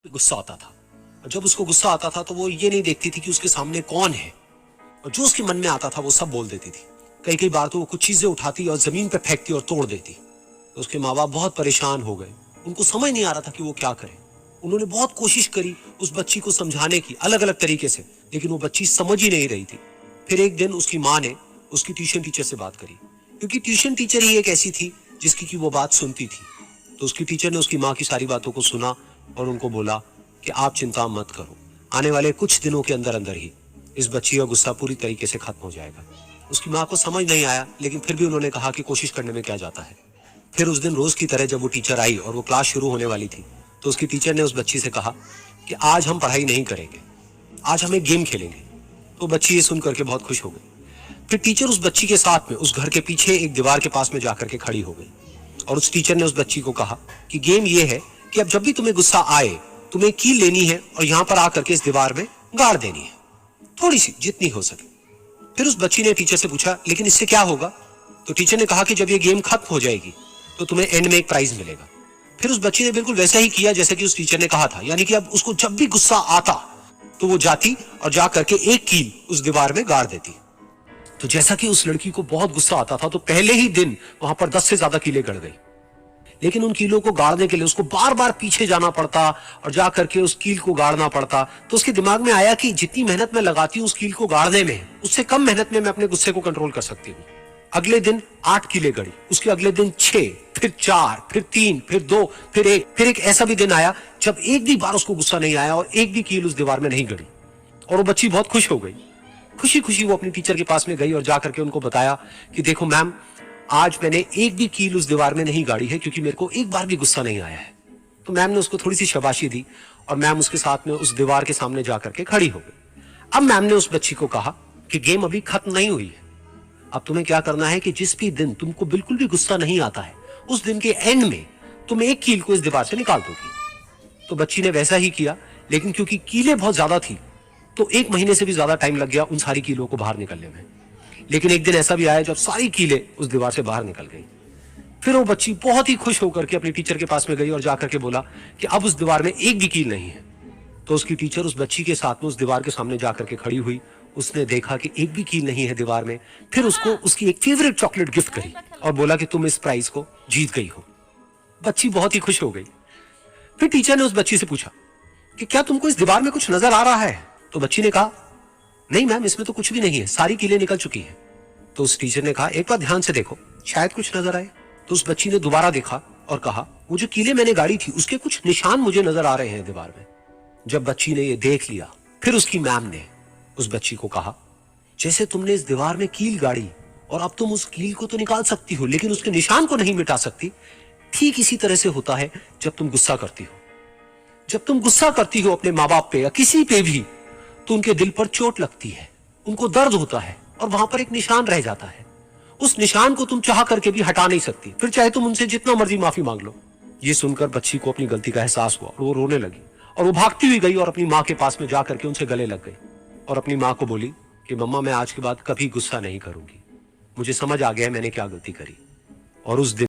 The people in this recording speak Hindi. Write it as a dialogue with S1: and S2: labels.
S1: गुस्सा आता था। और जब उसको गुस्सा आता था तो वो ये नहीं देखती थी कि उसके सामने कौन है, और जो उसके मन में आता था वो सब बोल देती थी। कई कई बार तो वो कुछ चीजें उठाती और जमीन पे फेंकती और तोड़ देती। तो उसके माँ बाप बहुत परेशान हो गए। उनको समझ नहीं आ रहा था कि वो क्या करें। उन्होंने बहुत कोशिश करी उस बच्ची को समझाने की अलग अलग तरीके से, लेकिन वो बच्ची समझ ही नहीं रही थी। फिर एक दिन उसकी माँ ने उसकी ट्यूशन टीचर से बात करी, क्योंकि ट्यूशन टीचर ही एक ऐसी थी जिसकी की वो बात सुनती थी। तो उसकी टीचर ने उसकी माँ की सारी बातों को सुना और उनको बोला कि आप चिंता मत करो, आने वाले कुछ दिनों के अंदर अंदर ही इस बच्ची का गुस्सा पूरी तरीके से खत्म हो जाएगा। उसकी माँ को समझ नहीं आया, लेकिन फिर भी उन्होंने कहा कि कोशिश करने में क्या जाता है। फिर उस दिन रोज की तरह जब वो टीचर आई और वो क्लास शुरू होने वाली थी, तो उसकी टीचर ने उस बच्ची से कहा कि आज हम पढ़ाई नहीं करेंगे, आज हम एक गेम खेलेंगे। तो बच्ची ये सुन करके बहुत खुश हो गई। फिर टीचर उस बच्ची के साथ में उस घर के पीछे एक दीवार के पास में जाकर के खड़ी हो गई, और उस टीचर ने उस बच्ची को कहा कि गेम ये है कि अब जब भी तुम्हें गुस्सा आए, तुम्हें कील लेनी है और यहां पर आकर के इस दीवार में गाड़ देनी है, थोड़ी सी, जितनी हो सके। फिर उस बच्ची ने टीचर से पूछा, लेकिन इससे क्या होगा? तो टीचर ने कहा कि जब ये गेम खत्म हो जाएगी तो तुम्हें एंड में एक प्राइज मिलेगा। फिर उस बच्ची ने बिल्कुल वैसा ही किया जैसे कि उस टीचर ने कहा था, यानी कि अब उसको जब भी गुस्सा आता तो वो जाती और जा करके एक कील उस दीवार में गाड़ देती। तो जैसा कि उस लड़की को बहुत गुस्सा आता था, तो पहले ही दिन वहां पर 10 से ज्यादा कीलें गड़ गई। लेकिन उन कीलों को गाड़ने के लिए उसको बार बार पीछे जाना पड़ता और जा करके उस कील को गाड़ना पड़ता। तो उसके दिमाग में आया कि जितनी मेहनत मैं लगाती हूँ उस कील को गाड़ने में, उससे कम मेहनत में मैं अपने गुस्से को कंट्रोल कर सकती हूँ। अगले दिन 8 कीलें गड़ी, उसके अगले दिन 6, फिर 4, फिर 3, फिर 2, फिर 1। फिर एक ऐसा भी दिन आया जब एक भी बार उसको गुस्सा नहीं आया और एक भी कील उस दीवार में नहीं गड़ी, और वो बच्ची बहुत खुश हो गई। खुशी खुशी वो अपनी टीचर के पास में गई और जाकर के उनको बताया कि देखो मैम, आज मैंने एक भी कील उस दीवार में नहीं गाड़ी है, क्योंकि मेरे को एक बार भी गुस्सा नहीं आया है। तो मैम ने उसको थोड़ी सी शाबाशी दी और मैम उसके साथ में उस दीवार के सामने जाकर के खड़ी हो गई। अब मैम ने उस बच्ची को कहा कि गेम अभी खत्म नहीं हुई है, अब तुम्हें क्या करना है कि जिस भी दिन तुमको बिल्कुल भी गुस्सा नहीं आता है, उस दिन के एंड में तुम एक कील को इस दीवार से निकाल दोगी। तो बच्ची ने वैसा ही किया, लेकिन क्योंकि कीलें बहुत ज्यादा थी तो 1 महीने से भी ज्यादा टाइम लग गया उन सारी कीलों को बाहर निकलने में। लेकिन एक दिन ऐसा भी आया जब सारी कीलें उस दीवार से बाहर निकल गई। फिर वो बच्ची बहुत ही खुश होकर के अपनी टीचर के पास में गई और जाकर के बोला कि अब उस दीवार में एक भी कील नहीं है। तो उसकी टीचर उस बच्ची के साथ में उस दीवार के सामने जाकर के खड़ी हुई। उसने देखा कि एक भी कील नहीं है दीवार में। फिर उसको उसकी एक फेवरेट चॉकलेट गिफ्ट करी और बोला कि तुम इस प्राइज को जीत गई हो। बच्ची बहुत ही खुश हो गई। फिर टीचर ने उस बच्ची से पूछा कि क्या तुमको इस दीवार में कुछ नजर आ रहा है? तो बच्ची ने कहा, नहीं मैम, इसमें तो कुछ भी नहीं है, सारी कीलें निकल चुकी हैं। तो उस टीचर ने कहा, एक बार ध्यान से देखो, शायद कुछ नजर आए। तो उस बच्ची ने दोबारा देखा और कहा, वो जो कीलें मैंने गाड़ी थी उसके कुछ निशान मुझे नजर आ रहे हैं दीवार में। जब बच्ची ने ये देख लिया, फिर उसकी मैम ने उस बच्ची को कहा, जैसे तुमने इस दीवार में कील गाड़ी और अब तुम उस कील को तो निकाल सकती हो लेकिन उसके निशान को नहीं मिटा सकती, ठीक इसी तरह से होता है जब तुम गुस्सा करती हो। जब तुम गुस्सा करती हो अपने माँ बाप पे या किसी पे भी, तो उनके दिल पर चोट लगती है, उनको दर्द होता है और वहां पर एक निशान रह जाता है। उस निशान को तुम चाह करके भी हटा नहीं सकती, फिर चाहे तुम उनसे जितना मर्जी माफी मांग लो। ये सुनकर बच्ची को अपनी गलती का एहसास हुआ और वो रोने लगी, और वो भागती हुई गई और अपनी माँ के पास में जाकर के उनसे गले लग गई और अपनी माँ को बोली कि मम्मा, मैं आज के बाद कभी गुस्सा नहीं करूंगी, मुझे समझ आ गया है मैंने क्या गलती करी। और उस दिन